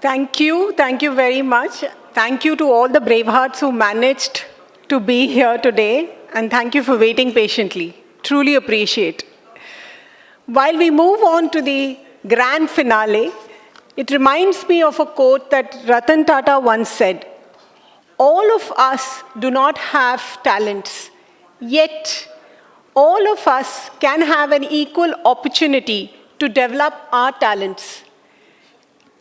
Thank you very much. Thank you to all the brave hearts who managed to be here today, and thank you for waiting patiently. Truly appreciate. While we move on to the grand finale, it reminds me of a quote that Ratan Tata once said, all of us do not have talents, yet all of us can have an equal opportunity to develop our talents.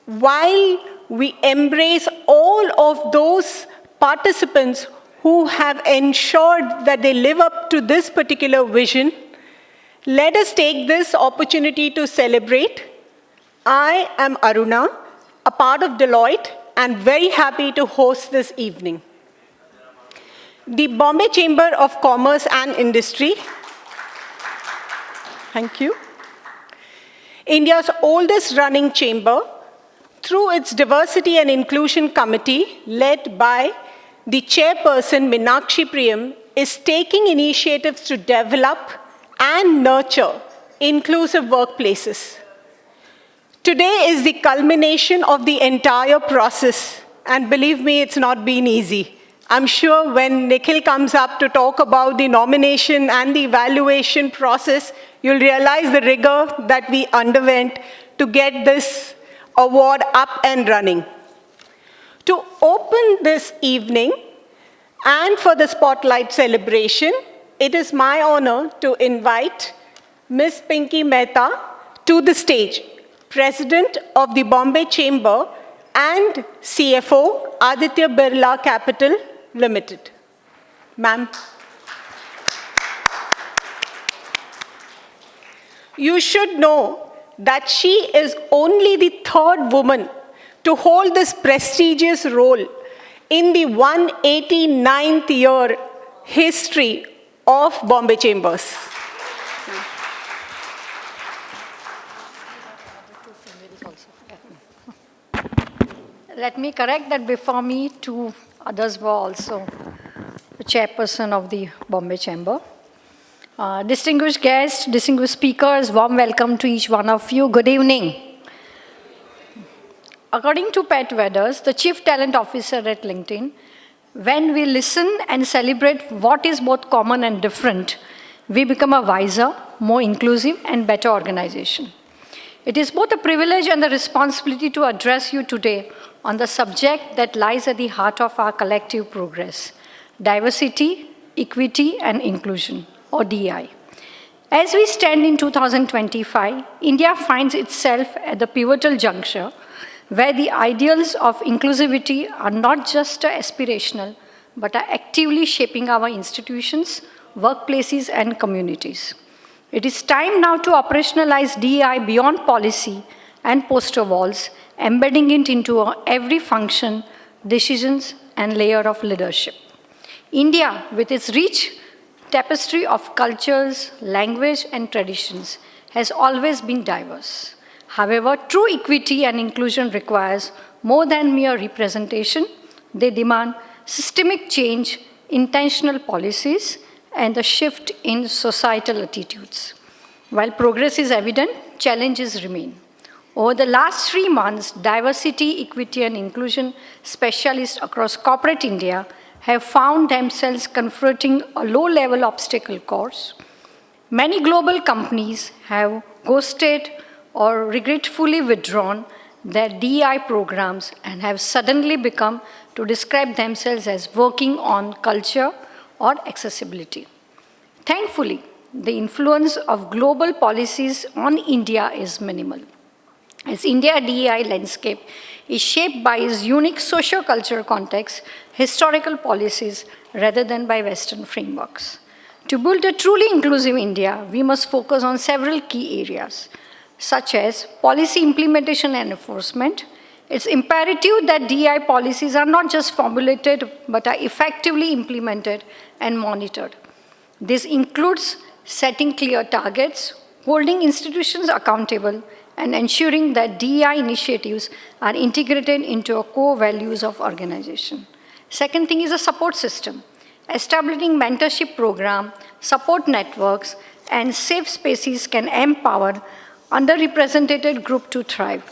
While we embrace all of those participants who have ensured that they live up to this particular vision, let us take this opportunity to celebrate. I am Aruna, a part of Deloitte, and very happy to host this evening. The Bombay Chamber of Commerce and Industry, thank you, India's oldest running chamber, through its Diversity and Inclusion Committee, led by the chairperson Meenakshi Priyam, is taking initiatives to develop and nurture inclusive workplaces. Today is the culmination of the entire process, and believe me, it's not been easy. I'm sure when Nikhil comes up to talk about the nomination and the evaluation process, you'll realize the rigor that we underwent to get this award up and running. To open this evening and for the spotlight celebration, it is my honor to invite Ms. Pinky Mehta to the stage, President of the Bombay Chamber and CFO, Aditya Birla Capital Limited. Ma'am. You should know that she is only the third woman to hold this prestigious role in the 189th year history of Bombay Chambers. Let me correct that before me, two others were also the chairperson of the Bombay Chamber. Distinguished guests, distinguished speakers, warm welcome to each one of you. Good evening. According to Pat Weathers, the Chief Talent Officer at LinkedIn, when we listen and celebrate what is both common and different, we become a wiser, more inclusive, and better organization. It is both a privilege and a responsibility to address you today on the subject that lies at the heart of our collective progress: diversity, equity, and inclusion, or DEI. As we stand in 2025, India finds itself at the pivotal juncture where the ideals of inclusivity are not just aspirational, but are actively shaping our institutions, workplaces, and communities. It is time now to operationalize DEI beyond policy and poster walls, embedding it into every function, decisions, and layer of leadership. India, with its rich tapestry of cultures, language, and traditions, has always been diverse. However, true equity and inclusion requires more than mere representation. They demand systemic change, intentional policies, and a shift in societal attitudes. While progress is evident, challenges remain. Over the last 3 months, diversity, equity, and inclusion specialists across corporate India have found themselves confronting a low-level obstacle course. Many global companies have ghosted or regretfully withdrawn their DEI programs and have suddenly become to describe themselves as working on culture or accessibility. Thankfully, the influence of global policies on India is minimal, as India's DEI landscape is shaped by its unique socio-cultural context, historical policies, rather than by Western frameworks. To build a truly inclusive India, we must focus on several key areas, such as policy implementation and enforcement. It's imperative that DEI policies are not just formulated, but are effectively implemented and monitored. This includes setting clear targets, holding institutions accountable, and ensuring that DEI initiatives are integrated into our core values of organization. Second thing is a support system. Establishing mentorship program, support networks, and safe spaces can empower underrepresented groups to thrive.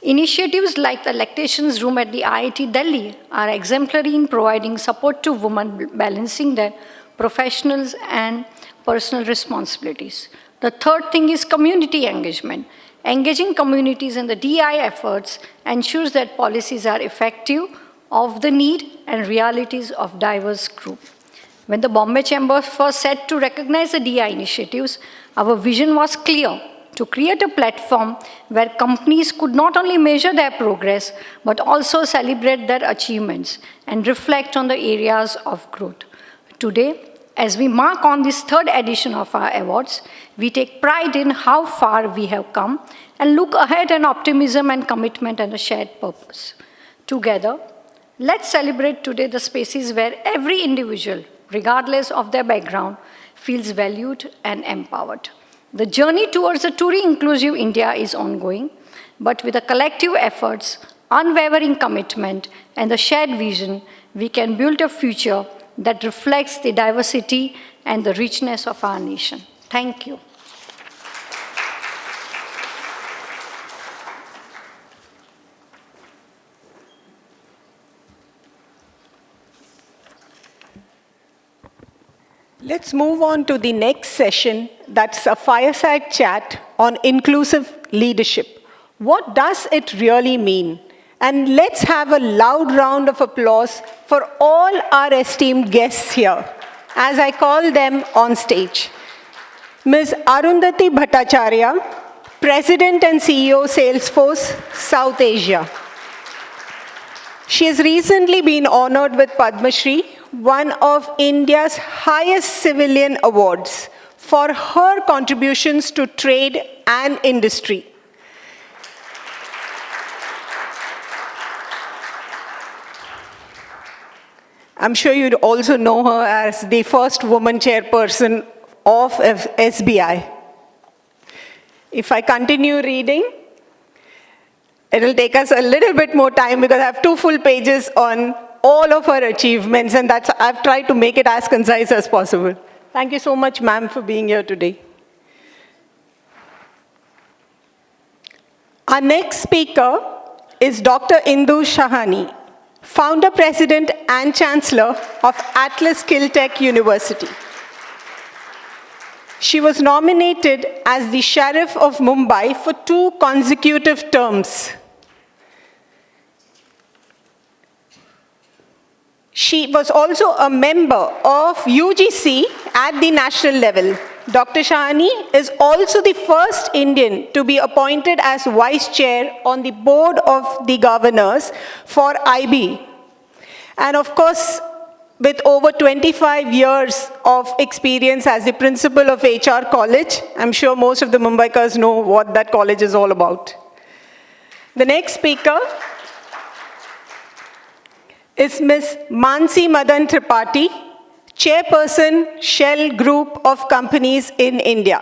Initiatives like the lactations room at the IIT Delhi are exemplary in providing support to women balancing their professionals and personal responsibilities. The third thing is community engagement. Engaging communities in the DI efforts ensures that policies are effective of the need and realities of diverse groups. When the Bombay Chamber first set to recognize the DI initiatives, our vision was clear: to create a platform where companies could not only measure their progress, but also celebrate their achievements and reflect on the areas of growth. Today, as we mark on this third edition of our awards, we take pride in how far we have come and look ahead in optimism and commitment and a shared purpose. Together, let's celebrate today the spaces where every individual, regardless of their background, feels valued and empowered. The journey towards a truly inclusive India is ongoing, but with the collective efforts, unwavering commitment, and the shared vision, we can build a future that reflects the diversity and the richness of our nation. Thank you. Let's move on to the next session. That's a fireside chat on inclusive leadership. What does it really mean? And let's have a loud round of applause for all our esteemed guests here, as I call them on stage. Ms. Arundhati Bhattacharya, President and CEO, Salesforce, South Asia. She has recently been honored with Padma Shri, one of India's highest civilian awards, for her contributions to trade and industry. I'm sure you'd also know her as the first woman chairperson of SBI. If I continue reading, it'll take us a little bit more time because I have 2 full pages on all of her achievements, and I've tried to make it as concise as possible. Thank you so much, ma'am, for being here today. Our next speaker is Dr. Indu Shahani, Founder, President, and Chancellor of Atlas Skilltech University. She was nominated as the Sheriff of Mumbai for 2 consecutive terms. She was also a member of UGC at the national level. Dr. Shahani is also the first Indian to be appointed as Vice Chair on the Board of the Governors for IB. And of course, with over 25 years of experience as the principal of HR College, I'm sure most of the Mumbaikars know what that college is all about. The next speaker is Ms. Mansi Madan Tripathi, Chairperson, Shell Group of Companies in India.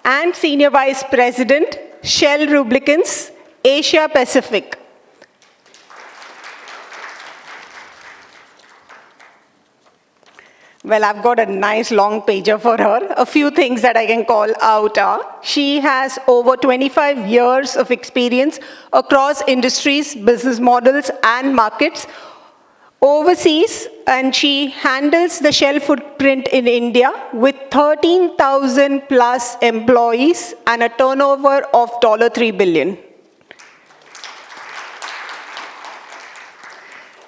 And Senior Vice President, Shell Lubricants, Asia Pacific. Well, I've got a nice long pager for her. A few things that I can call out are, she has over 25 years of experience across industries, business models, and markets overseas, and she handles the Shell footprint in India with 13,000 plus employees and a turnover of $3 billion.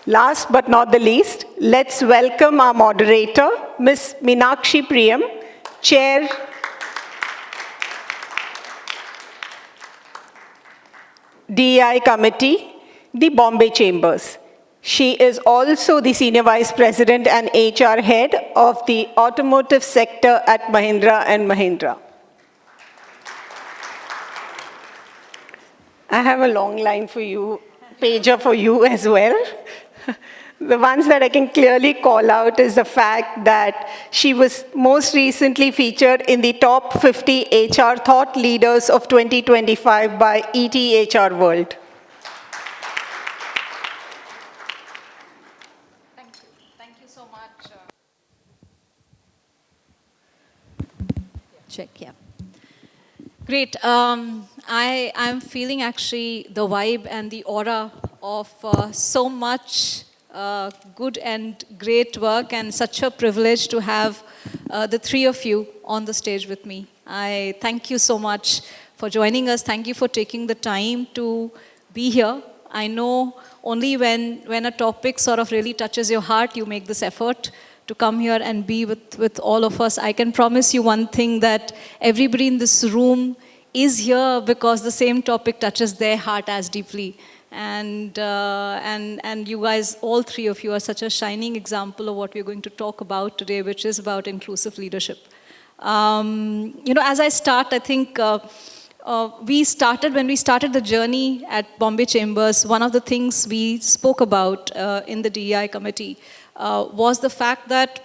Last but not the least, let's welcome our moderator, Ms. Meenakshi Priyam, Chair, DEI Committee, the Bombay Chambers. She is also the Senior Vice President and HR Head of the Automotive Sector at Mahindra & Mahindra. I have a long line for you, pager for you as well. The ones that I can clearly call out is the fact that she was most recently featured in the top 50 HR thought leaders of 2025 by ET HR World. Thank you. Thank you so much. Check, yeah. Great. I'm feeling actually the vibe and the aura of so much good and great work, and such a privilege to have the three of you on the stage with me. I thank you so much for joining us. Thank you for taking the time to be here. I know only when a topic sort of really touches your heart, you make this effort to come here and be with all of us. I can promise you one thing, that everybody in this room is here because the same topic touches their heart as deeply. And you guys, all three of you, are such a shining example of what we're going to talk about today, which is about inclusive leadership. As I start, I think when we started the journey at Bombay Chambers, one of the things we spoke about in the DEI committee was the fact that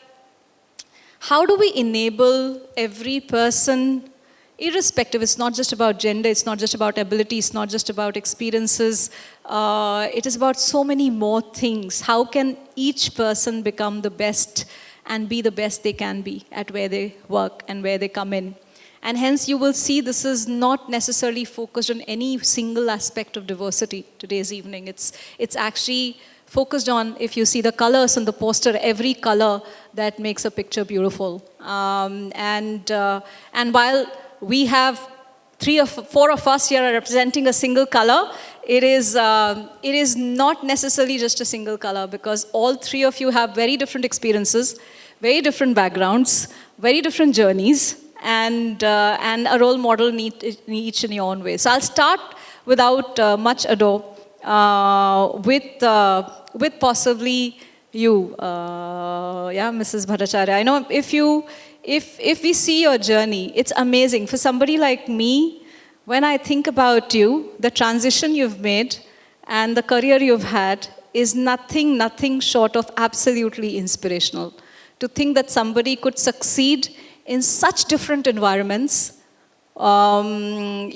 how do we enable every person, irrespective, it's not just about gender, it's not just about ability, it's not just about experiences, it is about so many more things. How can each person become the best and be the best they can be at where they work and where they come in? And hence you will see this is not necessarily focused on any single aspect of diversity today's evening. It's actually focused on, if you see the colors on the poster, every color that makes a picture beautiful. And while we have 3 or 4 of us here are representing a single color, it is not necessarily just a single color, because all 3 of you have very different experiences, very different backgrounds, very different journeys, and a role model each in your own way. So I'll start without much ado with possibly you, Mrs. Bhattacharya. I know if we see your journey, it's amazing. For somebody like me, when I think about you, the transition you've made and the career you've had is nothing short of absolutely inspirational. To think that somebody could succeed in such different environments, from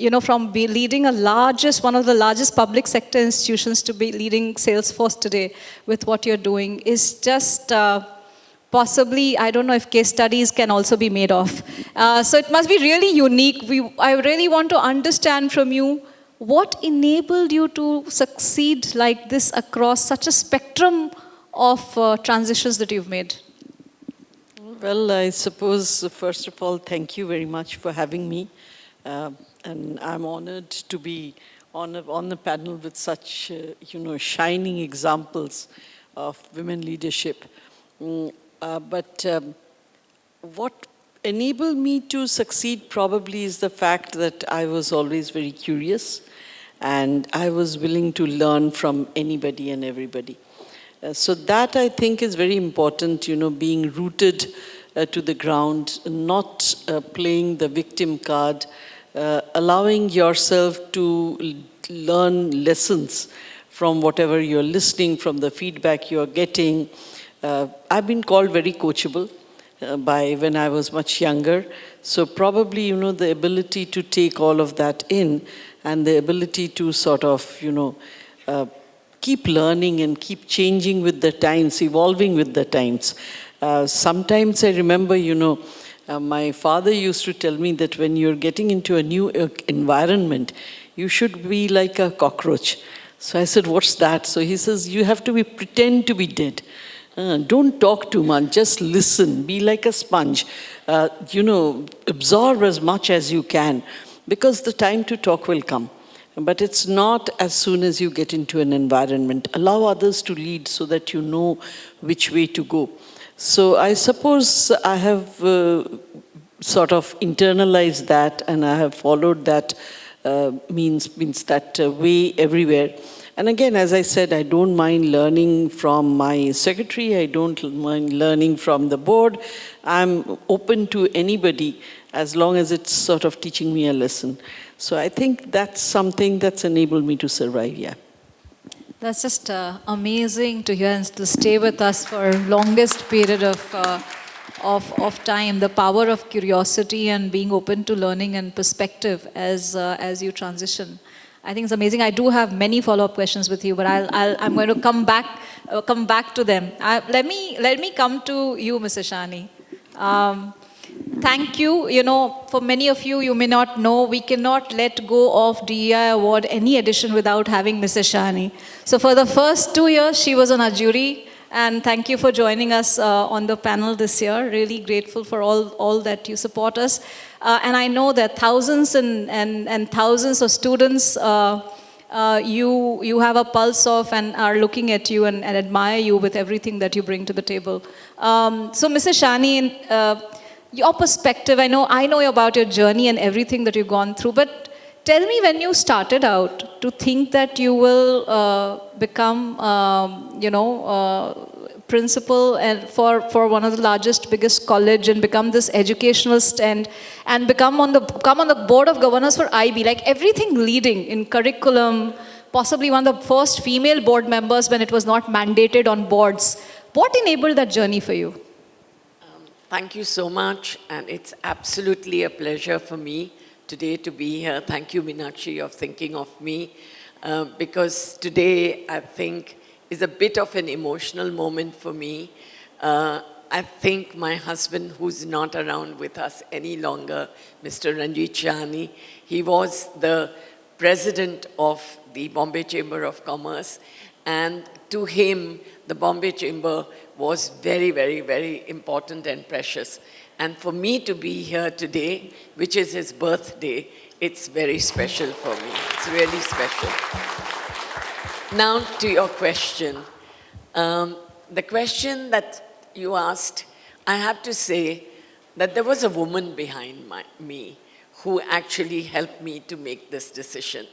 leading one of the largest public sector institutions to be leading Salesforce today with what you're doing is just possibly, I don't know if case studies can also be made of. So it must be really unique. I really want to understand from you, what enabled you to succeed like this across such a spectrum of transitions that you've made? Well, I suppose, first of all, thank you very much for having me. And I'm honored to be on the panel with such, shining examples of women leadership. But what enabled me to succeed probably is the fact that I was always very curious, and I was willing to learn from anybody and everybody. So that, I think, is very important, being rooted to the ground, not playing the victim card, allowing yourself to learn lessons from whatever you're listening, from the feedback you're getting. I've been called very coachable by when I was much younger. So probably, the ability to take all of that in, and the ability to sort of, keep learning and keep changing with the times, evolving with the times. Sometimes I remember, my father used to tell me that when you're getting into a new environment, you should be like a cockroach. So I said, what's that? So he says, you have to pretend to be dead. Don't talk too much, just listen, be like a sponge. Absorb as much as you can, because the time to talk will come. But it's not as soon as you get into an environment. Allow others to lead so that you know which way to go. So I suppose I have sort of internalized that, and I have followed that means that way everywhere. And again, as I said, I don't mind learning from my secretary. I don't mind learning from the board. I'm open to anybody as long as it's sort of teaching me a lesson. So I think that's something that's enabled me to survive, yeah. That's just amazing to hear, and to stay with us for longest period of time. The power of curiosity and being open to learning and perspective as you transition. I think it's amazing. I do have many follow-up questions with you, but I'm going to come back to them. Let me come to you, Mrs. Shani. thank you. You know, for many of you, you may not know, we cannot let go of DEI Award, any edition, without having Mrs. Shahani. So for the first 2 years, she was on our jury. And thank you for joining us on the panel this year. Really grateful for all that you support us. And I know that thousands and thousands of students you have a pulse of and are looking at you and admire you with everything that you bring to the table. So Mrs. Shahani, your perspective, I know about your journey and everything that you've gone through, but tell me, when you started out to think that you will become, principal and for one of the largest, biggest college and become this educationalist and come on the board of governors for IB, like everything leading in curriculum, possibly one of the first female board members when it was not mandated on boards. What enabled that journey for you? Thank you so much, and it's absolutely a pleasure for me today to be here. Thank you, Meenakshi, of thinking of me, because today, I think, is a bit of an emotional moment for me. I think my husband, who's not around with us any longer, Mr. Ranjit Shahani, he was the president of the Bombay Chamber of Commerce, and to him, the Bombay Chamber was very, very, very important and precious. And for me to be here today, which is his birthday, it's very special for me. It's really special. Now to your question. The question that you asked, I have to say that there was a woman behind me who actually helped me to make this decision.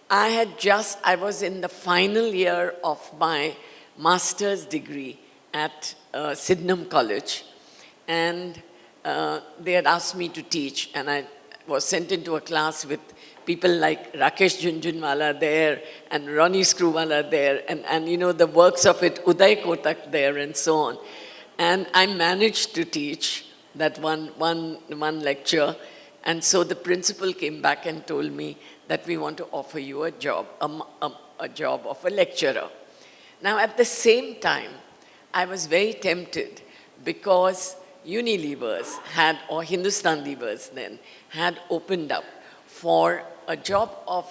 I was in the final year of my master's degree at Sydenham College, and they had asked me to teach, and I was sent into a class with people like Rakesh Jhunjhunwala there, and Ronnie Screwwala there, and you know, the works of it, Uday Kotak there, and so on. And I managed to teach that one lecture, and so the principal came back and told me that we want to offer you a job, a job of a lecturer. Now, at the same time, I was very tempted because Unilevers had, or Hindustan Levers then, had opened up for a job of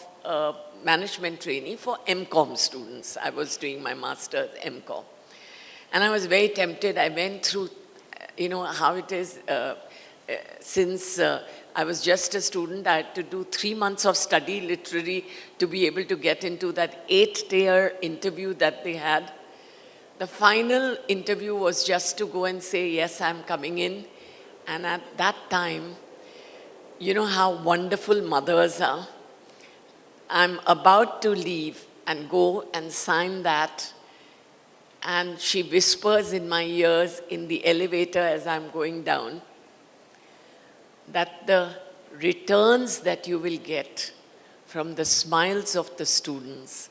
management trainee for MCOM students. I was doing my master's MCOM. And I was very tempted. I went through, you know, how it is, since I was just a student, I had to do 3 months of study literally to be able to get into that 8-tier interview that they had. The final interview was just to go and say, yes, I'm coming in. And at that time, you know how wonderful mothers are. I'm about to leave and go and sign that. And she whispers in my ears in the elevator as I'm going down that the returns that you will get from the smiles of the students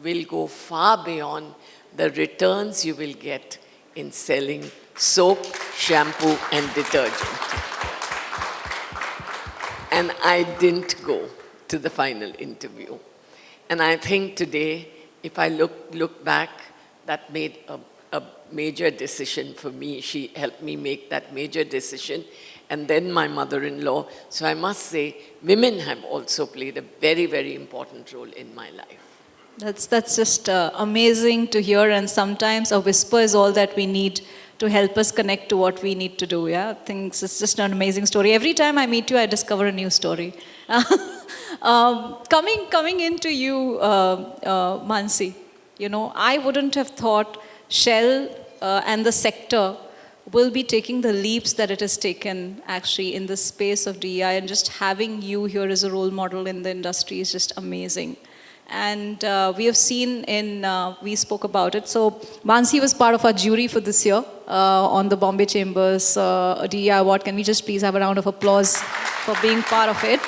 will go far beyond the returns you will get in selling soap, shampoo, and detergent. And I didn't go to the final interview. And I think today, if I look back, that made a major decision for me. She helped me make that major decision. And then my mother-in-law. So I must say, women have also played a very, very important role in my life. That's just amazing to hear, and sometimes a whisper is all that we need to help us connect to what we need to do. Yeah, I think it's just an amazing story. Every time I meet you, I discover a new story. Coming into you, Mansi, you know, I wouldn't have thought Shell and the sector will be taking the leaps that it has taken actually in the space of DEI, and just having you here as a role model in the industry is just amazing. And we have seen we spoke about it. So Mansi was part of our jury for this year on the Bombay Chambers DEI Award. Can we just please have a round of applause for being part of it?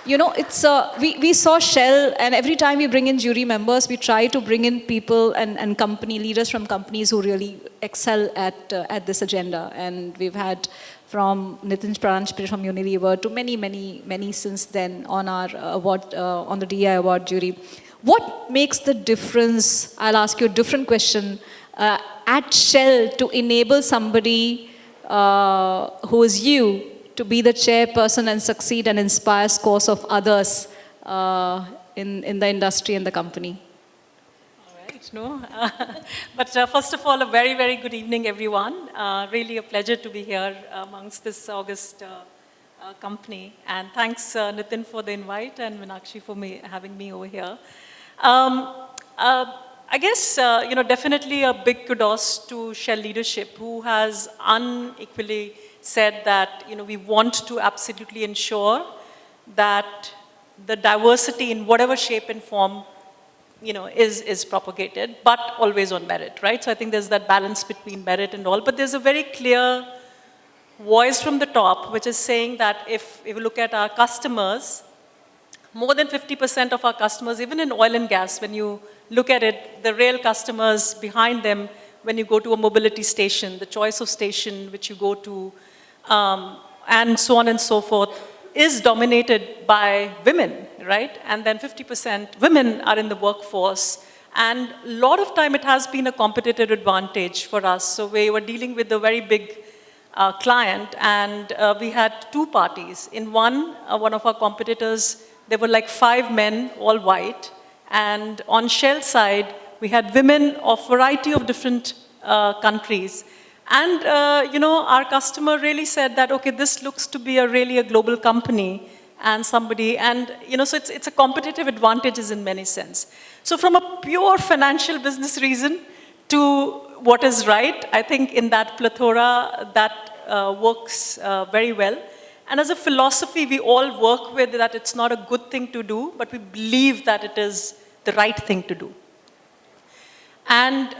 You know, it's we saw Shell, and every time we bring in jury members, we try to bring in people and company leaders from companies who really excel at this agenda. And we've had from Nitin Pranjpur from Unilever to many since then on our award, on the DEI award jury. What makes the difference? I'll ask you a different question. At Shell to enable somebody who is you, to be the chairperson and succeed and inspire scores of others in the industry and the company? No. But first of all, a very, very good evening, everyone. Really a pleasure to be here amongst this august company. And thanks, Nitin, for the invite, and Meenakshi for having me over here. I guess, definitely a big kudos to Shell leadership, who has unequally said that, we want to absolutely ensure that the diversity in whatever shape and form is propagated, but always on merit, right? So I think there's that balance between merit and all, but there's a very clear voice from the top, which is saying that if you look at our customers, more than 50% of our customers, even in oil and gas, when you look at it, the real customers behind them, when you go to a mobility station, the choice of station which you go to, and so on and so forth, is dominated by women, right? And then 50% women are in the workforce. And a lot of time it has been a competitive advantage for us. So we were dealing with a very big client, and we had two parties. In one of our competitors, there were like 5 men, all white. And on Shell side, we had women of variety of different countries. And, our customer really said that, okay, this looks to be really a global company and somebody, and, so it's a competitive advantages in many sense. So from a pure financial business reason to what is right, I think in that plethora, that works very well. And as a philosophy, we all work with that it's not a good thing to do, but we believe that it is the right thing to do. And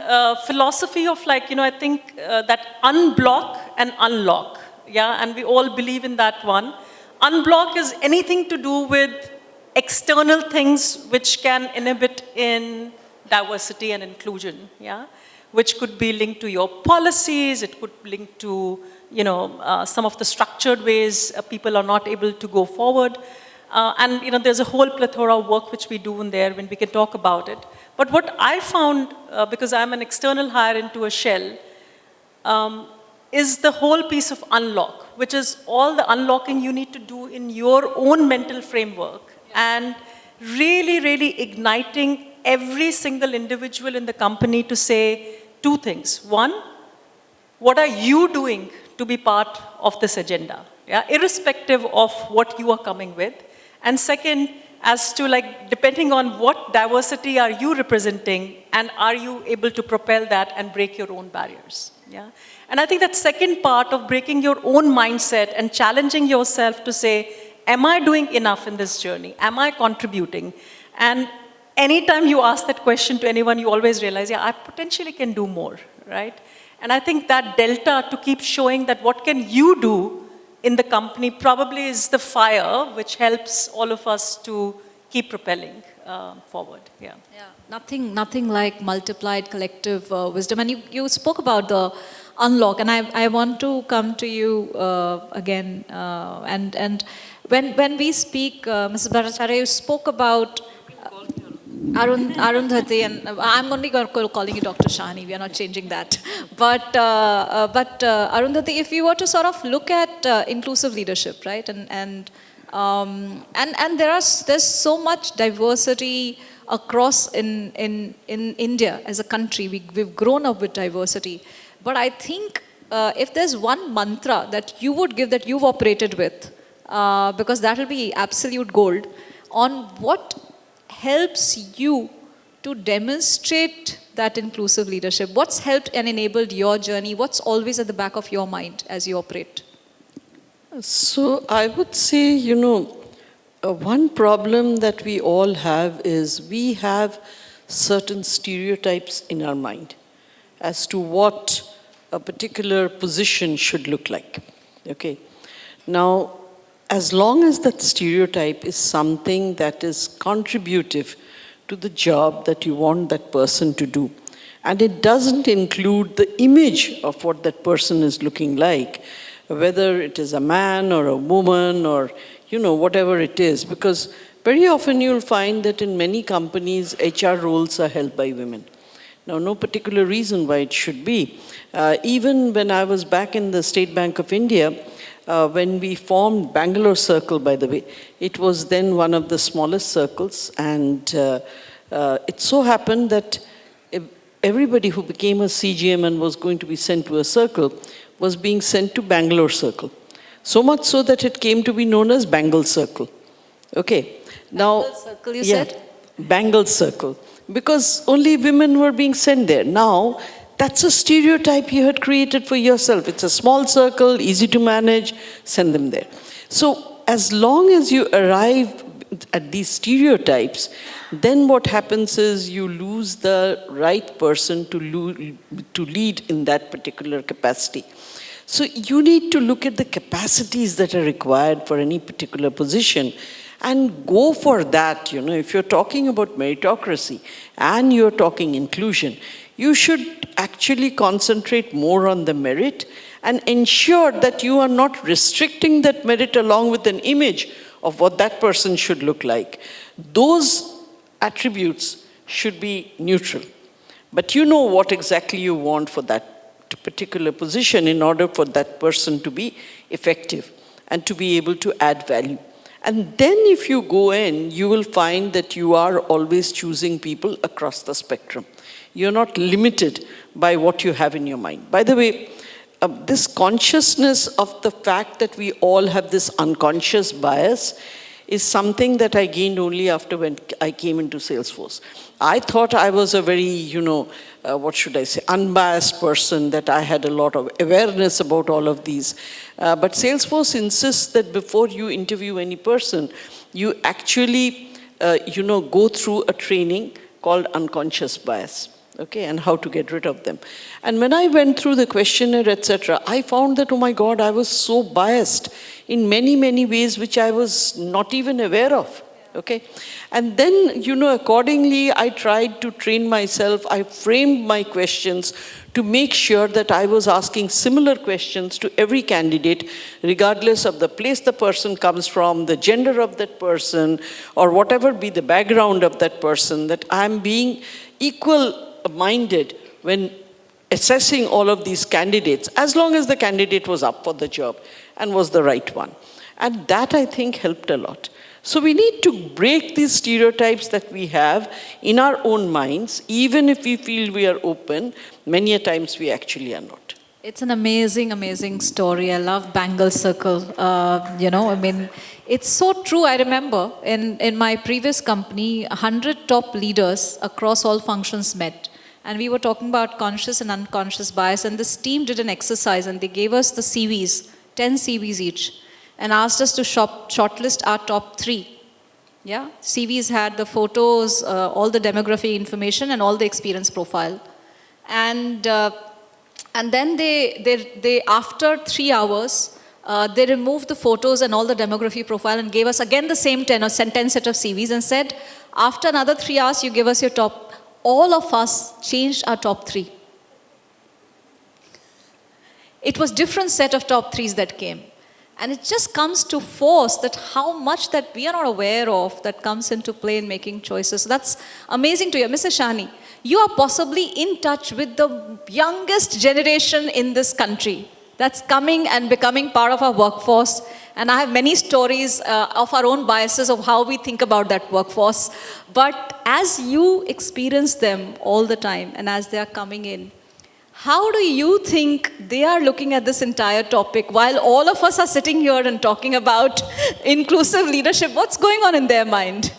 philosophy of I think that unblock and unlock, yeah, and we all believe in that one. Unblock is anything to do with external things which can inhibit in diversity and inclusion, yeah, which could be linked to your policies, it could link to, some of the structured ways people are not able to go forward. And, there's a whole plethora of work which we do in there when we can talk about it. But what I found, because I'm an external hire into a Shell, is the whole piece of unlock, which is all the unlocking you need to do in your own mental framework, and really, really igniting every single individual in the company to say 2 things. One, what are you doing to be part of this agenda, yeah, irrespective of what you are coming with? And second, as to depending on what diversity are you representing, and are you able to propel that and break your own barriers, yeah? And I think that second part of breaking your own mindset and challenging yourself to say, am I doing enough in this journey? Am I contributing? And anytime you ask that question to anyone, you always realize, yeah, I potentially can do more, right? And I think that delta to keep showing that what can you do in the company probably is the fire which helps all of us to keep propelling forward. Yeah. Yeah. Nothing like multiplied collective wisdom. And you spoke about the unlock, and I want to come to you again. And when we speak, Mrs. Bhattacharya, you spoke about Arundhati, and I'm only calling you Dr. Shahani. We are not changing that. But Arundhati, if you were to sort of look at inclusive leadership, right, and there's so much diversity across in India as a country. We've grown up with diversity, but I think if there's one mantra that you would give, that you've operated with, because that will be absolute gold, on what helps you to demonstrate that inclusive leadership? What's helped and enabled your journey? What's always at the back of your mind as you operate? So I would say, one problem that we all have is we have certain stereotypes in our mind as to what a particular position should look like. Okay. Now, as long as that stereotype is something that is contributive to the job that you want that person to do, and it doesn't include the image of what that person is looking like, whether it is a man or a woman or, whatever it is, because very often you'll find that in many companies, HR roles are held by women. Now, no particular reason why it should be. Even when I was back in the State Bank of India, when we formed Bangalore Circle, by the way, it was then one of the smallest circles, and it so happened that everybody who became a CGM and was going to be sent to a circle was being sent to Bangalore Circle. So much so that it came to be known as Bangle Circle. Okay. Now, Bangle Circle, you said? Bangle Circle. Because only women were being sent there. Now, that's a stereotype you had created for yourself. It's a small circle, easy to manage, send them there. So, as long as you arrive at these stereotypes, then what happens is you lose the right person to lead in that particular capacity. So you need to look at the capacities that are required for any particular position and go for that. You know, if you're talking about meritocracy and you're talking inclusion, you should actually concentrate more on the merit and ensure that you are not restricting that merit along with an image of what that person should look like. Those attributes should be neutral. But you know what exactly you want for that particular position in order for that person to be effective and to be able to add value. And then if you go in, you will find that you are always choosing people across the spectrum. You're not limited by what you have in your mind. By the way, this consciousness of the fact that we all have this unconscious bias is something that I gained only after when I came into Salesforce. I thought I was a very, unbiased person, that I had a lot of awareness about all of these. But Salesforce insists that before you interview any person, you actually, go through a training called unconscious bias. Okay, and how to get rid of them. And when I went through the questionnaire, etc., I found that, oh my God, I was so biased in many, many ways which I was not even aware of. Okay, and then, accordingly, I tried to train myself. I framed my questions to make sure that I was asking similar questions to every candidate, regardless of the place the person comes from, the gender of that person, or whatever be the background of that person, that I'm being equal-minded when assessing all of these candidates, as long as the candidate was up for the job and was the right one. And that, I think, helped a lot. So we need to break these stereotypes that we have in our own minds. Even if we feel we are open, many a times we actually are not. It's an amazing, amazing story. I love Bangle Circle. It's so true. I remember in my previous company, 100 top leaders across all functions met. And we were talking about conscious and unconscious bias. And this team did an exercise and they gave us the CVs, 10 CVs each, and asked us to shortlist our top 3. Yeah, CVs had the photos, all the demographic information, and all the experience profile. And then they after 3 hours, they removed the photos and all the demography profile and gave us again the same 10 set of CVs and said, after another 3 hours, you give us your top. All of us changed our top 3. It was different set of top 3s that came. And it just comes to force that how much that we are not aware of that comes into play in making choices. So that's amazing to hear. Mr. Shani, you are possibly in touch with the youngest generation in this country that's coming and becoming part of our workforce. And I have many stories of our own biases of how we think about that workforce. But as you experience them all the time and as they are coming in, how do you think they are looking at this entire topic while all of us are sitting here and talking about inclusive leadership? What's going on in their mind?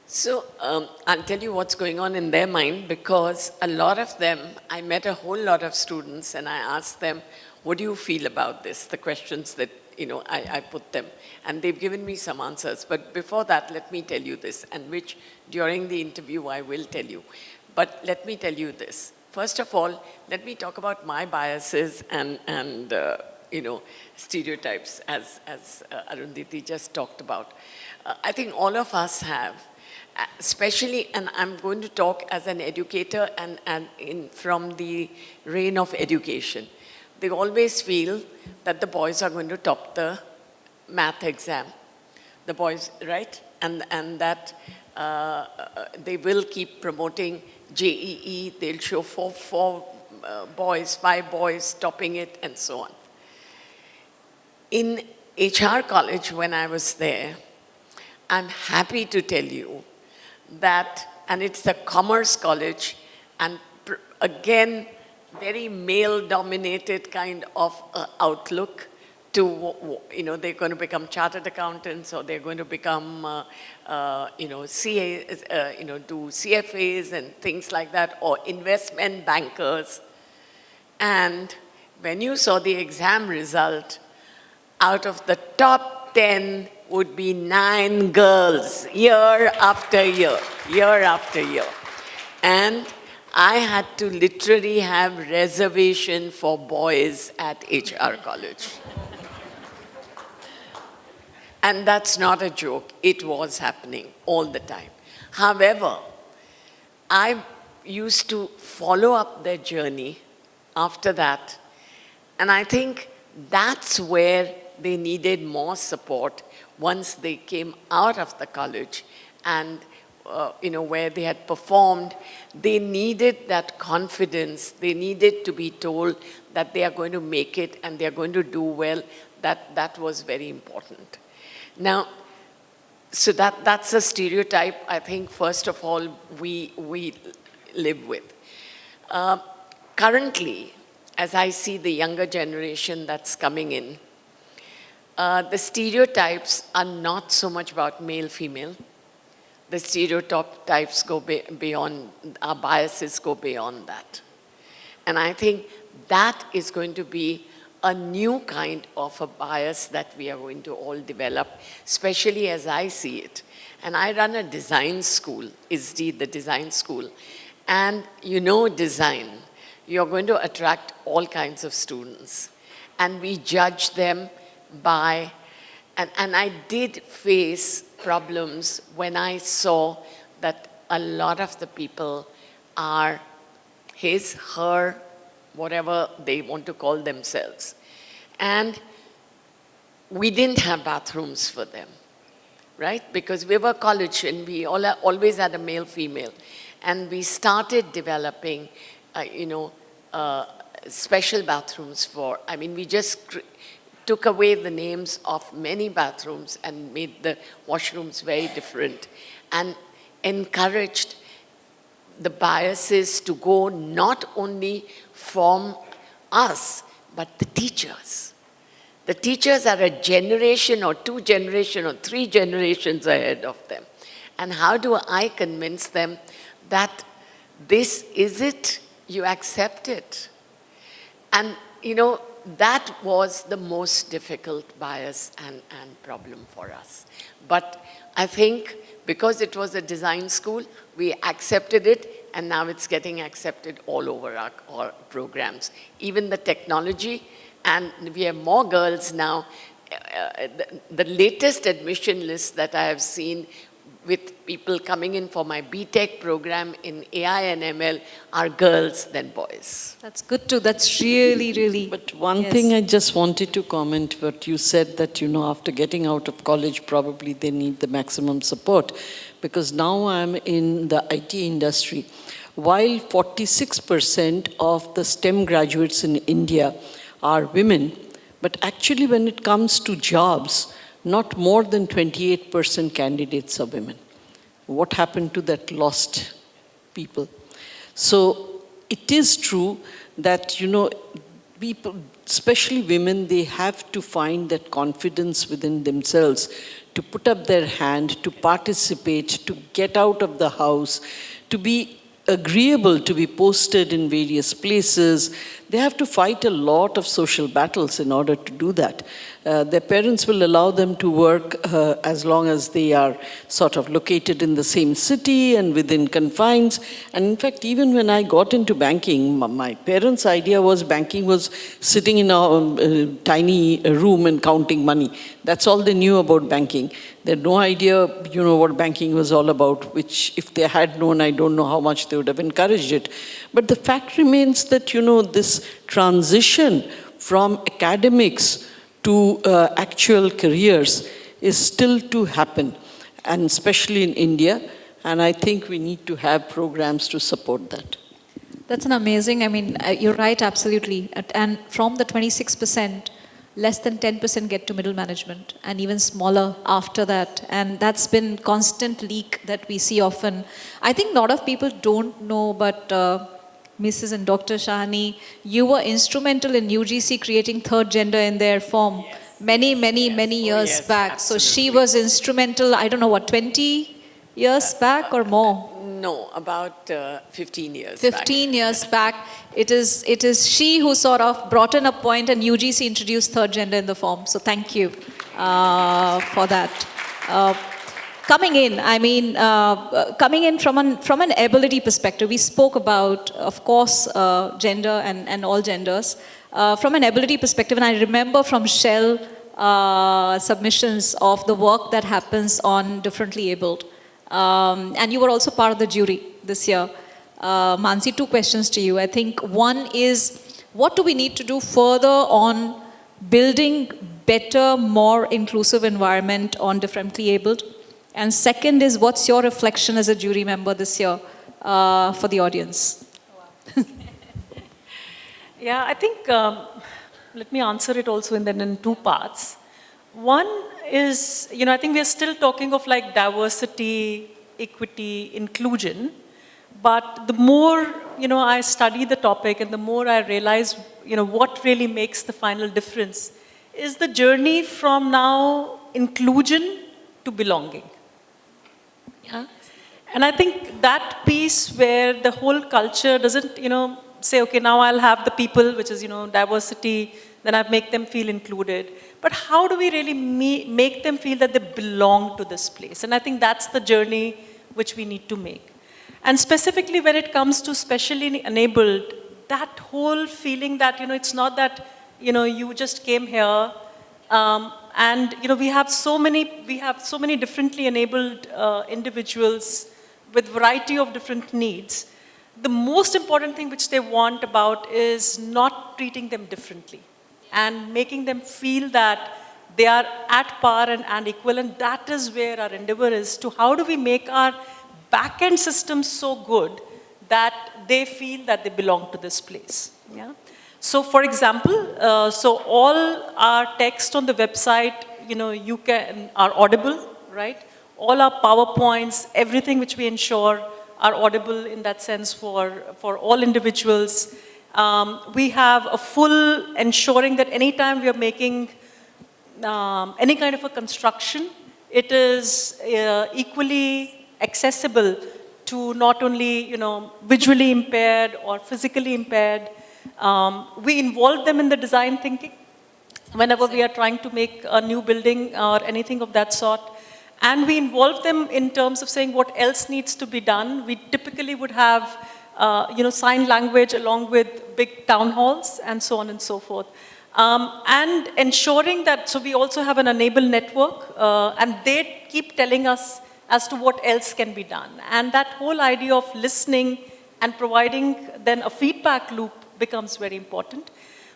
So I'll tell you what's going on in their mind, because a lot of them, I met a whole lot of students and I asked them, what do you feel about this? The questions that, I put them. And they've given me some answers. But before that, let me tell you this, and which during the interview I will tell you. But let me tell you this. First of all, let me talk about my biases and stereotypes, as Arundhati just talked about. I think all of us have, especially, and I'm going to talk as an educator and from the reign of education. They always feel that the boys are going to top the math exam. The boys, right? And that they will keep promoting JEE. They'll show four boys, 5 boys topping it, and so on. In HR college, when I was there, I'm happy to tell you that, and it's a commerce college, and again, very male-dominated kind of outlook to, they're going to become chartered accountants, or they're going to become, CAs, do CFAs and things like that, or investment bankers. And when you saw the exam result, out of the top 10 would be 9 girls, year after year, year after year. And I had to literally have reservation for boys at HR college. And that's not a joke. It was happening all the time. However, I used to follow up their journey after that. And I think that's where they needed more support once they came out of the college and where they had performed. They needed that confidence. They needed to be told that they are going to make it and they are going to do well. That was very important. Now, so that's a stereotype I think, first of all, we live with. Currently, as I see the younger generation that's coming in, the stereotypes are not so much about male-female. The stereotypes go beyond, our biases go beyond that. And I think that is going to be a new kind of a bias that we are going to all develop, especially as I see it. And I run a design school, ISDI, the design school. And design, you're going to attract all kinds of students. And we judge them by, and I did face problems when I saw that a lot of the people are his, her, whatever they want to call themselves. And we didn't have bathrooms for them, right? Because we were college and we always had a male-female. And we started developing, special bathrooms for, we just took away the names of many bathrooms and made the washrooms very different and encouraged the biases to go not only from us, but the teachers. The teachers are a generation or 2 generations or 3 generations ahead of them. And how do I convince them that this is it, you accept it? And, that was the most difficult bias and problem for us. But I think because it was a design school, we accepted it, and now it's getting accepted all over our programs. Even the technology, and we have more girls now. The latest admission list that I have seen with people coming in for my BTech program in AI and ML are girls than boys. That's good too. That's really, really. But one thing I just wanted to comment, but you said that, after getting out of college, probably they need the maximum support. Because now I'm in the IT industry. While 46% of the STEM graduates in India are women, but actually when it comes to jobs, not more than 28% candidates are women. What happened to that lost people? So it is true that, people, especially women, they have to find that confidence within themselves to put up their hand, to participate, to get out of the house, to be agreeable to be posted in various places. They have to fight a lot of social battles in order to do that. Their parents will allow them to work as long as they are sort of located in the same city and within confines. And in fact, even when I got into banking, my parents' idea was banking was sitting in a tiny room and counting money. That's all they knew about banking. They had no idea, what banking was all about, which if they had known, I don't know how much they would have encouraged it. But the fact remains that, this transition from academics to actual careers is still to happen. And especially in India, And I think we need to have programs to support that. That's an amazing, I mean, you're right, absolutely. And from the 26%, less than 10% get to middle management, and even smaller after that. And that's been constant leak that we see often. I think a lot of people don't know, but Mrs. and Dr. Shahani, you were instrumental in UGC creating third gender in their form many years yes, back. So she absolutely. was instrumental, I don't know what, 20 years back or more? No, about 15 years 15 years back, it is she who sort of brought in a point, and UGC introduced third gender in the form. So thank you for that. Coming in, I mean, coming in from an ability perspective, we spoke about, of course, gender and all genders. From an ability perspective, and I remember from Shell submissions of the work that happens on differently abled. And you were also part of the jury this year. Mansi, two questions to you. I think one is, what do we need to do further on building better, more inclusive environment on differently abled? And second is, what's your reflection as a jury member this year for the audience? Yeah, I think, let me answer it also in two parts. One is, I think we are still talking of like diversity, equity, inclusion. But the more, I study the topic and the more I realize, what really makes the final difference is the journey from now inclusion to belonging. Yeah? And I think that piece where the whole culture doesn't, say, okay, now I'll have the people, which is, diversity, then I make them feel included. But how do we really make them feel that they belong to this place? And I think that's the journey which we need to make. And specifically when it comes to specially enabled, that whole feeling that, it's not that, you just came here, and, we have so many differently enabled individuals with variety of different needs. The most important thing which they want about is not treating them differently and making them feel that they are at par and equal. And that is where our endeavor is to how do we make our back-end system so good that they feel that they belong to this place. Yeah? So for example, so all our text on the website, are audible, right? All our PowerPoints, everything which we ensure are audible in that sense for all individuals. We have a full ensuring that anytime we are making any kind of a construction, it is equally accessible to not only, visually impaired or physically impaired. We involve them in the design thinking whenever we are trying to make a new building or anything of that sort. And we involve them in terms of saying what else needs to be done. We typically would have, sign language along with big town halls and so on and so forth. And ensuring that, so we also have an enable network, and they keep telling us as to what else can be done. And that whole idea of listening and providing then a feedback loop becomes very important.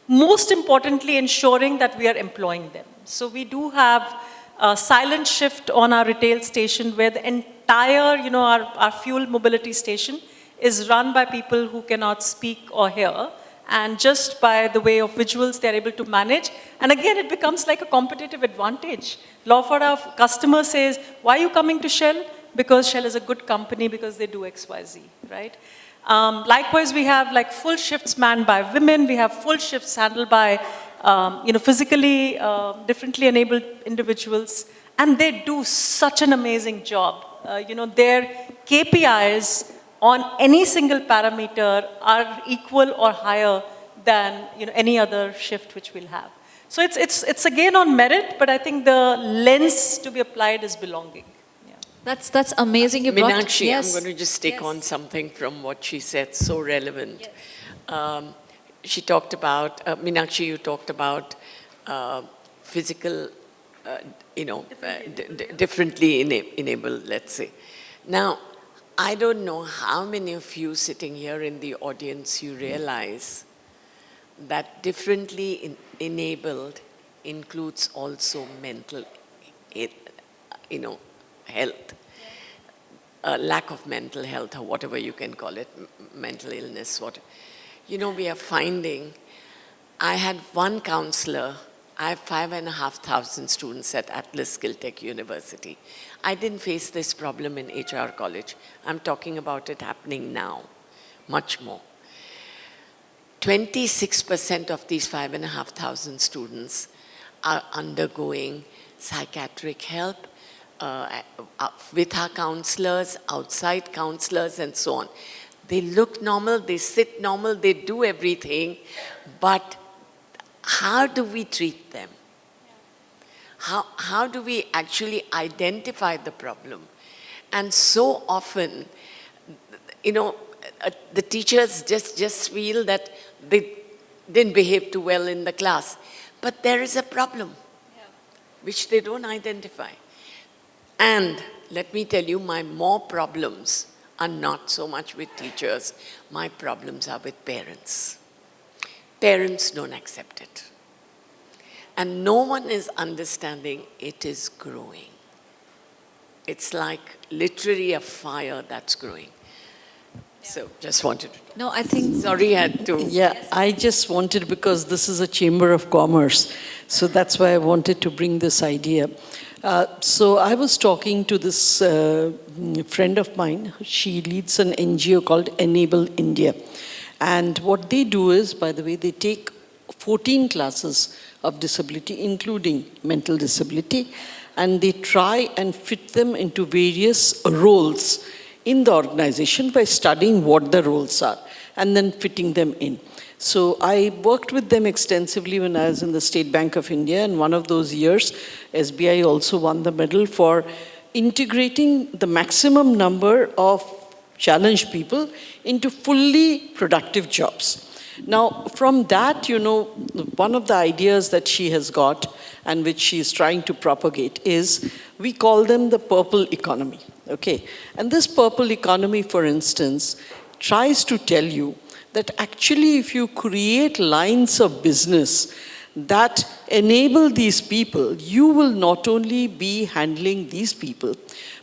Most importantly, ensuring that we are employing them. So we do have a silent shift on our retail station where the entire, our fuel mobility station is run by people who cannot speak or hear. And just by the way of visuals, they're able to manage. And again, it becomes like a competitive advantage. Lot of our customer says, why are you coming to Shell? Because Shell is a good company, because they do X, Y, Z, right? Likewise, we have like full shifts manned by women. We have full shifts handled by, physically differently enabled individuals. And they do such an amazing job. Their KPIs on any single parameter are equal or higher than any other shift which we'll have. So it's again on merit, but I think the lens to be applied is belonging. Yeah. That's amazing. You brought, Meenakshi, yes. I'm going to just take on something from what she said, so relevant. Yes. She talked about, Meenakshi, you talked about physical, differently enabled, let's say. Now, I don't know how many of you sitting here in the audience you realize that differently enabled includes also mental, health. lack of mental health, or whatever you can call it, mental illness, what. You know, we are finding, I had one counselor, I have 5,500 students at Atlas Skilltech University. I didn't face this problem in HR college. I'm talking about it happening now, much more. 26% of these 5,500 students are undergoing psychiatric help with our counselors, outside counselors, and so on. They look normal, they sit normal, they do everything, but how do we treat them? How do we actually identify the problem? And so often, you know, the teachers just feel that they didn't behave too well in the class. But there is a problem, which they don't identify. And let me tell you, my more problems are not so much with teachers. My problems are with parents. Parents don't accept it. And no one is understanding it is growing. It's like literally a fire that's growing. So just wanted to. No, I think. Sorry, I had to. Yeah, I just wanted, because this is a chamber of commerce, so that's why I wanted to bring this idea. So I was talking to this friend of mine. She leads an NGO called Enable India. And what they do is, by the way, they take 14 classes of disability, including mental disability, and they try and fit them into various roles in the organization by studying what the roles are and then fitting them in. So I worked with them extensively when I was in the State Bank of India, and one of those years, SBI also won the medal for integrating the maximum number of challenged people into fully productive jobs. Now, from that, you know, one of the ideas that she has got and which she is trying to propagate is, we call them the purple economy, okay? And this purple economy, for instance, tries to tell you that actually if you create lines of business that enable these people, you will not only be handling these people,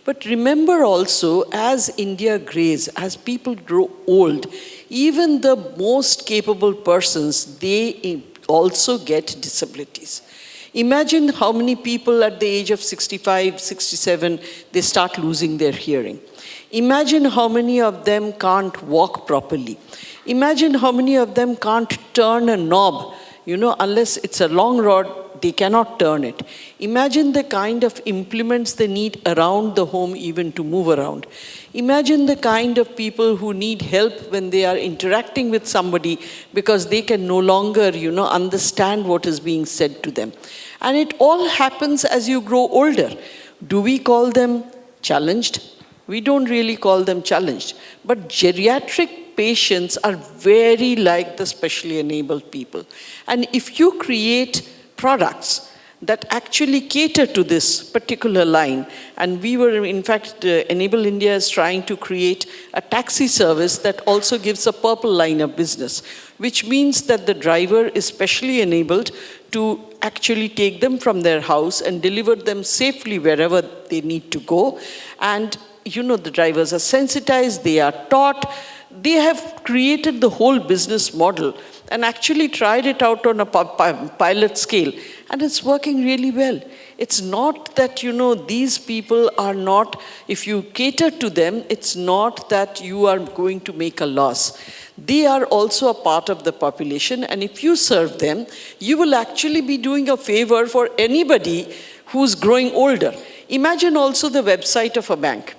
but remember also, as India grays, as people grow old, even the most capable persons, they also get disabilities. Imagine how many people at the age of 65, 67, they start losing their hearing. Imagine how many of them can't walk properly. Imagine how many of them can't turn a knob, you know, unless it's a long rod, they cannot turn it. Imagine the kind of implements they need around the home even to move around. Imagine the kind of people who need help when they are interacting with somebody because they can no longer, you know, understand what is being said to them. And it all happens as you grow older. Do we call them challenged? We don't really call them challenged. But geriatric patients are very like the specially enabled people. And if you create products that actually cater to this particular line, and we were, in fact, Enable India is trying to create a taxi service that also gives a purple line of business, which means that the driver is specially enabled to actually take them from their house and deliver them safely wherever they need to go. And, you know, the drivers are sensitized, they are taught, they have created the whole business model and actually tried it out on a pilot scale, and it's working really well. It's not that, you know, these people are not, if you cater to them, it's not that you are going to make a loss. They are also a part of the population, and if you serve them, you will actually be doing a favor for anybody who's growing older. Imagine also the website of a bank.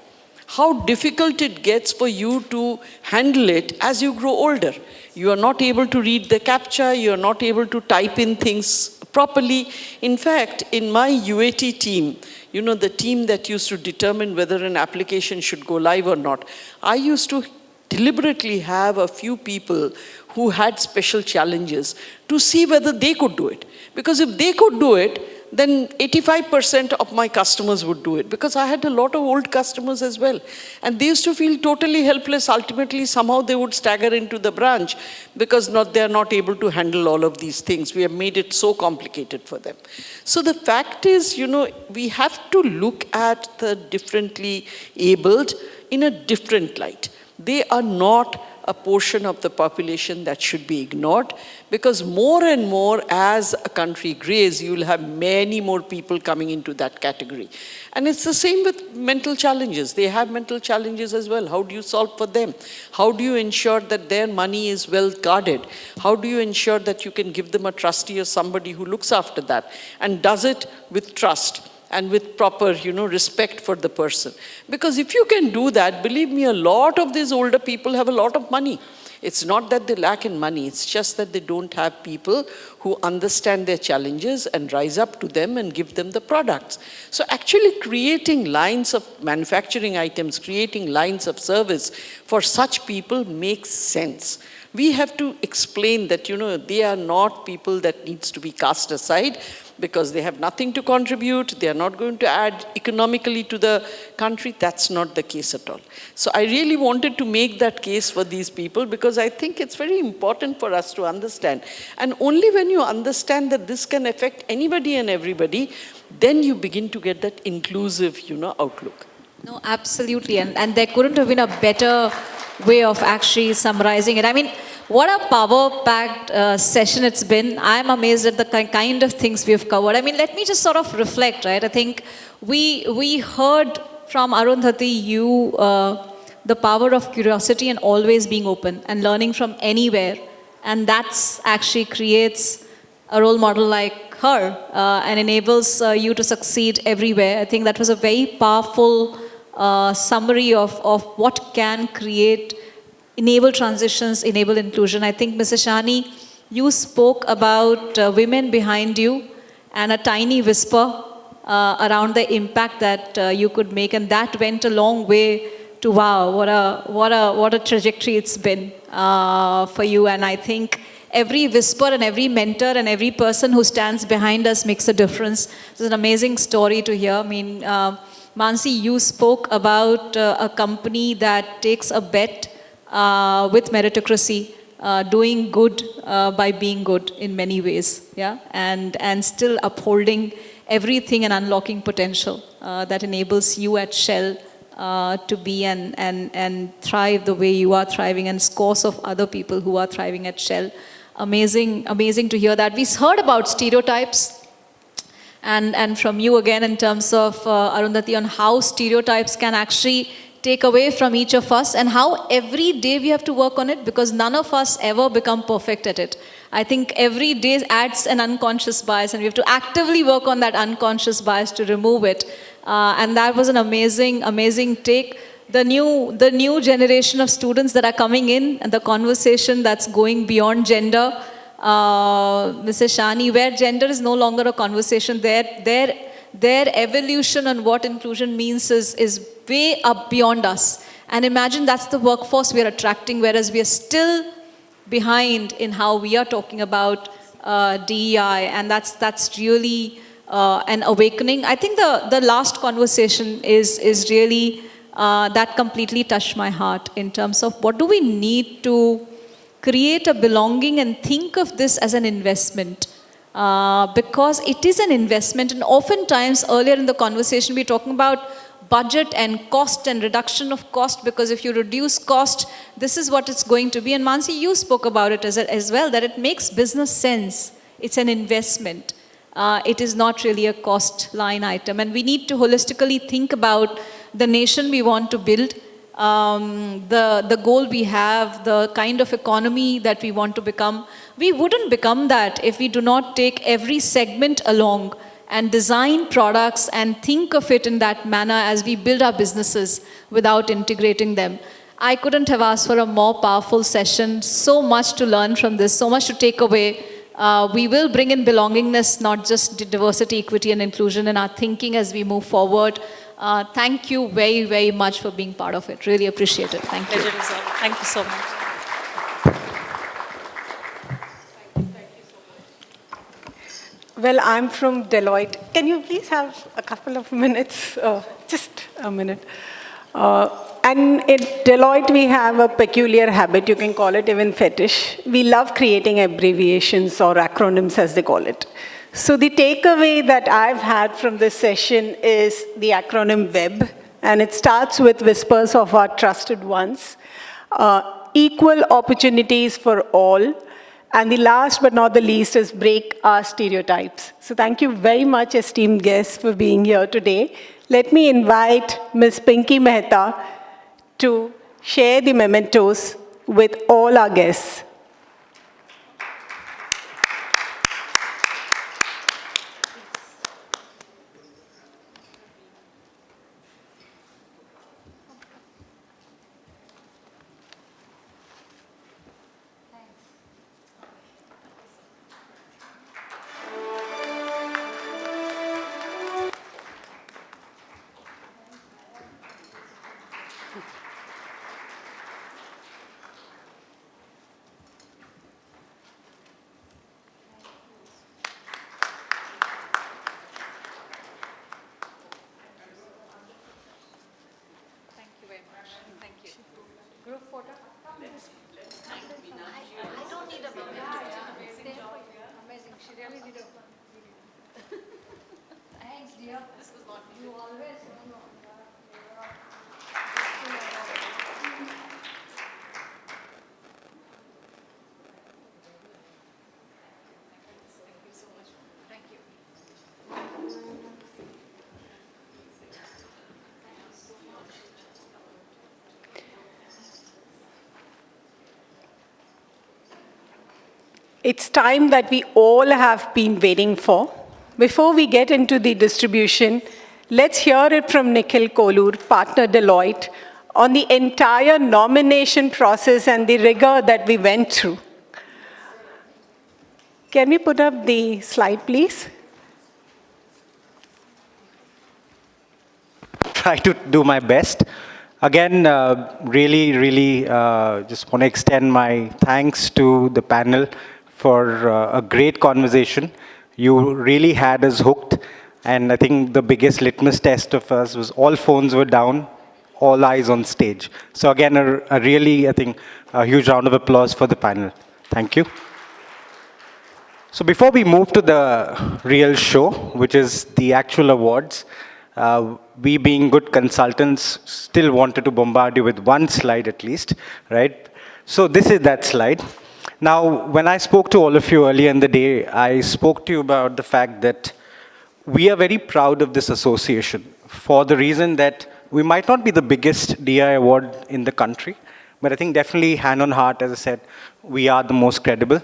How difficult it gets for you to handle it as you grow older. You are not able to read the CAPTCHA, you are not able to type in things properly. In fact, in my UAT team, you know, the team that used to determine whether an application should go live or not, I used to deliberately have a few people who had special challenges to see whether they could do it. Because if they could do it, then 85% of my customers would do it, because I had a lot of old customers as well. And they used to feel totally helpless. Ultimately, somehow they would stagger into the branch because they're not able to handle all of these things. We have made it so complicated for them. So the fact is, you know, we have to look at the differently abled in a different light. They are not a portion of the population that should be ignored, because more and more as a country grows, you will have many more people coming into that category. And it's the same with mental challenges. They have mental challenges as well. How do you solve for them? How do you ensure that their money is well guarded? How do you ensure that you can give them a trustee or somebody who looks after that and does it with trust and with proper, respect for the person? Because if you can do that, believe me, a lot of these older people have a lot of money. It's not that they lack in money, it's just that they don't have people who understand their challenges and rise up to them and give them the products. So actually creating lines of manufacturing items, creating lines of service for such people makes sense. We have to explain that, they are not people that needs to be cast aside because they have nothing to contribute, they are not going to add economically to the country. That's not the case at all. So I really wanted to make that case for these people, because I think it's very important for us to understand. And only when you understand that this can affect anybody and everybody, then you begin to get that inclusive, outlook. No, absolutely. And there couldn't have been a better way of actually summarizing it. I mean, what a power-packed session it's been. I'm amazed at the kind of things we've covered. I mean, let me just sort of reflect, right? I think we heard from Arundhati, the power of curiosity and always being open and learning from anywhere. And that's actually creates a role model like her and enables you to succeed everywhere. I think that was a very powerful summary of what can enable transitions, enable inclusion. I think, Mrs. Shani, you spoke about women behind you and a tiny whisper around the impact that you could make, and that went a long way to, wow, what a trajectory it's been for you. And I think every whisper and every mentor and every person who stands behind us makes a difference. It's an amazing story to hear. I mean, Mansi, you spoke about a company that takes a bet with meritocracy, doing good by being good in many ways, yeah, and still upholding everything and unlocking potential that enables you at Shell to be and thrive the way you are thriving, and scores of other people who are thriving at Shell. Amazing to hear that. We heard about stereotypes. And from you again in terms of Arundhati, on how stereotypes can actually take away from each of us, and how every day we have to work on it, because none of us ever become perfect at it. I think every day adds an unconscious bias, and we have to actively work on that unconscious bias to remove it. And that was an amazing take. The new generation of students that are coming in, and the conversation that's going beyond gender, Mrs. Shani, where gender is no longer a conversation, their evolution on what inclusion means is way up beyond us. And imagine that's the workforce we are attracting, whereas we are still behind in how we are talking about DEI, and that's really an awakening. I think the last conversation is really, that completely touched my heart in terms of what do we need to create a belonging and think of this as an investment. Because it is an investment, and oftentimes earlier in the conversation we're talking about budget and cost and reduction of cost, because if you reduce cost, this is what it's going to be. And Mansi, you spoke about it as well, that it makes business sense. It's an investment. It is not really a cost line item. And we need to holistically think about the nation we want to build, the goal we have, the kind of economy that we want to become. We wouldn't become that if we do not take every segment along and design products and think of it in that manner as we build our businesses without integrating them. I couldn't have asked for a more powerful session. So much to learn from this, so much to take away. We will bring in belongingness, not just diversity, equity, and inclusion in our thinking as we move forward. Thank you very, very much for being part of it. Really appreciate it. Thank you. Pleasure is all. Thank you so much. Well, I'm from Deloitte. Can you please have a couple of minutes? Just a minute. And at Deloitte, we have a peculiar habit, you can call it even fetish. We love creating abbreviations or acronyms, as they call it. So the takeaway that I've had from this session is the acronym WEB, and it starts with whispers of our trusted ones. Equal opportunities for all. And the last but not the least is break our stereotypes. So thank you very much, esteemed guests, for being here today. Let me invite Ms. Pinky Mehta to share the mementos with all our guests. It's time that we all have been waiting for. Before we get into the distribution, let's hear it from Nikhil Kolur, partner Deloitte, on the entire nomination process and the rigor that we went through. Can we put up the slide, please? Try to do my best. Again, really just want to extend my thanks to the panel for a great conversation. You really had us hooked, and I think the biggest litmus test of us was all phones were down, all eyes on stage. So again, a really, I think, a huge round of applause for the panel. Thank you. So before we move to the real show, which is the actual awards, we being good consultants still wanted to bombard you with one slide at least, right? So this is that slide. Now, when I spoke to all of you earlier in the day, I spoke to you about the fact that we are very proud of this association for the reason that we might not be the biggest DI award in the country, but I think definitely hand on heart, as I said, we are the most credible.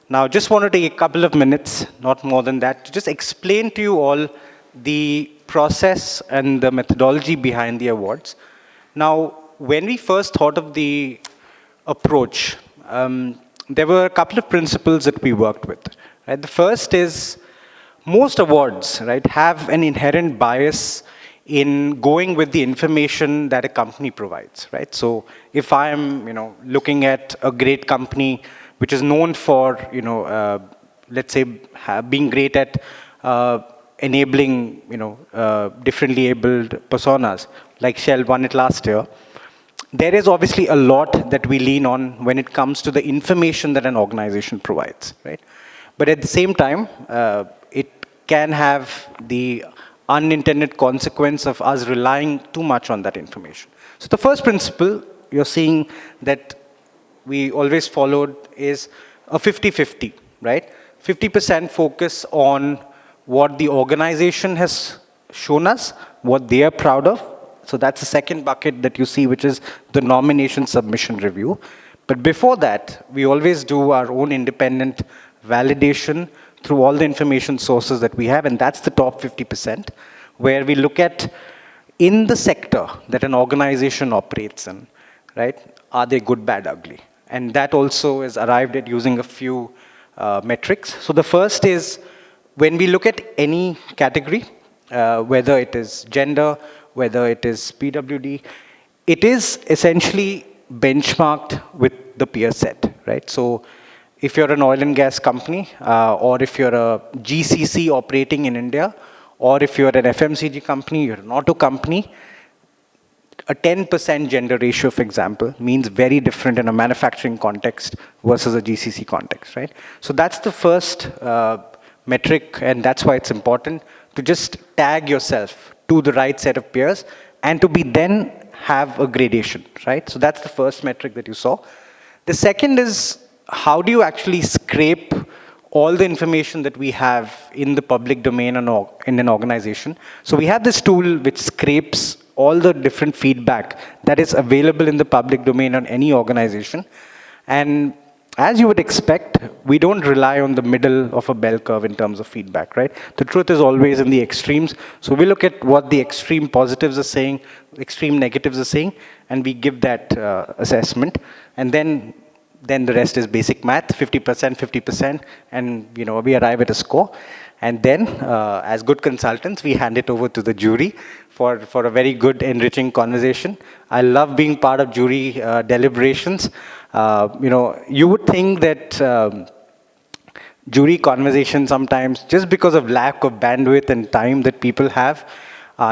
Now, just want to take a couple of minutes, not more than that, to just explain to you all the process and the methodology behind the awards. Now, when we first thought of the approach, there were a couple of principles that we worked with. Right? The first is most awards, right, have an inherent bias in going with the information that a company provides. Right? So if I am, looking at a great company which is known for, let's say, being great at enabling, differently abled personas, like Shell won it last year. There is obviously a lot that we lean on when it comes to the information that an organization provides, right? But at the same time, it can have the unintended consequence of us relying too much on that information. So the first principle you're seeing that we always followed is a 50-50, right? 50% focus on what the organization has shown us, what they are proud of. So that's the second bucket that you see, which is the nomination submission review. But before that, we always do our own independent validation through all the information sources that we have, and that's the top 50%, where we look at in the sector that an organization operates in, right? Are they good, bad, ugly? And that also is arrived at using a few metrics. So the first is when we look at any category, whether it is gender, whether it is PWD, it is essentially benchmarked with the peer set, right? So if you're an oil and gas company, or if you're a GCC operating in India, or if you're an FMCG company, you're an auto company, a 10% gender ratio, for example, means very different in a manufacturing context versus a GCC context, right? So that's the first metric, and that's why it's important to just tag yourself to the right set of peers, and to be then have a gradation, right? So that's the first metric that you saw. The second is, how do you actually scrape all the information that we have in the public domain in an organization? So we have this tool which scrapes all the different feedback that is available in the public domain on any organization. And as you would expect, we don't rely on the middle of a bell curve in terms of feedback, right? The truth is always in the extremes. So we look at what the extreme positives are saying, extreme negatives are saying, and we give that assessment. And then the rest is basic math, 50%, 50%, and we arrive at a score. And then, as good consultants, we hand it over to the jury for a very good, enriching conversation. I love being part of jury deliberations. You would think that jury conversations sometimes, just because of lack of bandwidth and time that people have,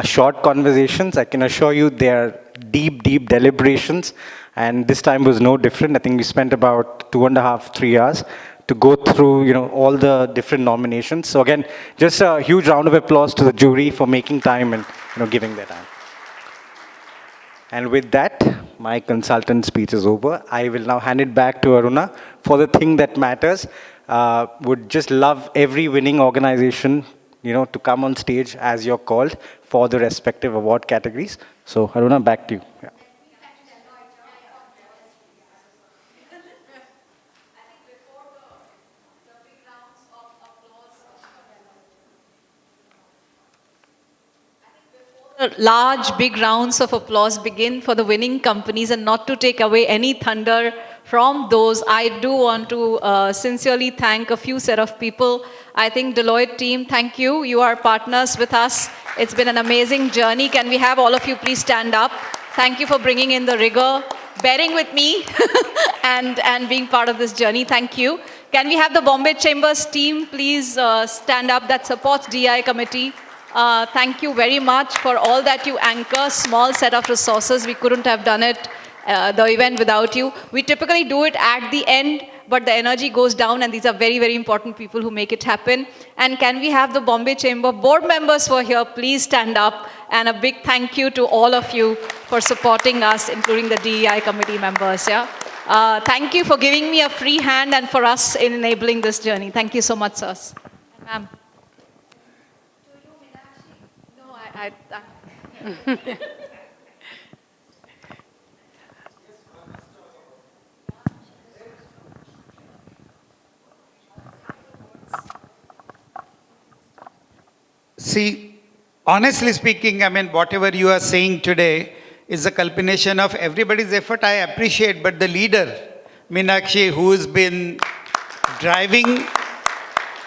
short conversations. I can assure you they are deep, deep deliberations. And this time was no different. I think we spent about 2.5, 3 hours to go through, all the different nominations. So again, just a huge round of applause to the jury for making time and, giving their time. And with that, my consultant speech is over. I will now hand it back to Aruna for the thing that matters. Would just love every winning organization, to come on stage as you're called for the respective award categories. So Aruna, back to you. Yeah. Large, big rounds of applause begin for the winning companies, and not to take away any thunder from those, I do want to sincerely thank a few set of people. I think Deloitte team, thank you. You are partners with us. It's been an amazing journey. Can we have all of you please stand up? Thank you for bringing in the rigor, bearing with me and being part of this journey. Thank you. Can we have the Bombay Chambers team please stand up that supports DI committee? Thank you very much for all that you anchor, small set of resources. We couldn't have done it, the event without you. We typically do it at the end, but the energy goes down, and these are very, very important people who make it happen. And can we have the Bombay Chamber board members who are here, please stand up. And a big thank you to all of you for supporting us, including the DEI committee members. Yeah. Thank you for giving me a free hand and for us in enabling this journey. Thank you so much, sirs. Ma'am. See, honestly speaking, whatever you are saying today is a culmination of everybody's effort. I appreciate, but the leader, Meenakshi, who has been driving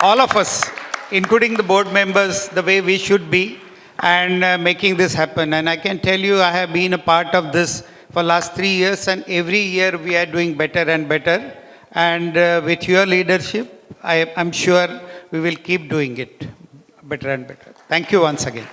all of us, including the board members, the way we should be, and making this happen. And I can tell you, I have been a part of this for last 3 years, and every year we are doing better and better. And with your leadership, I'm sure we will keep doing it better and better. Thank you once again.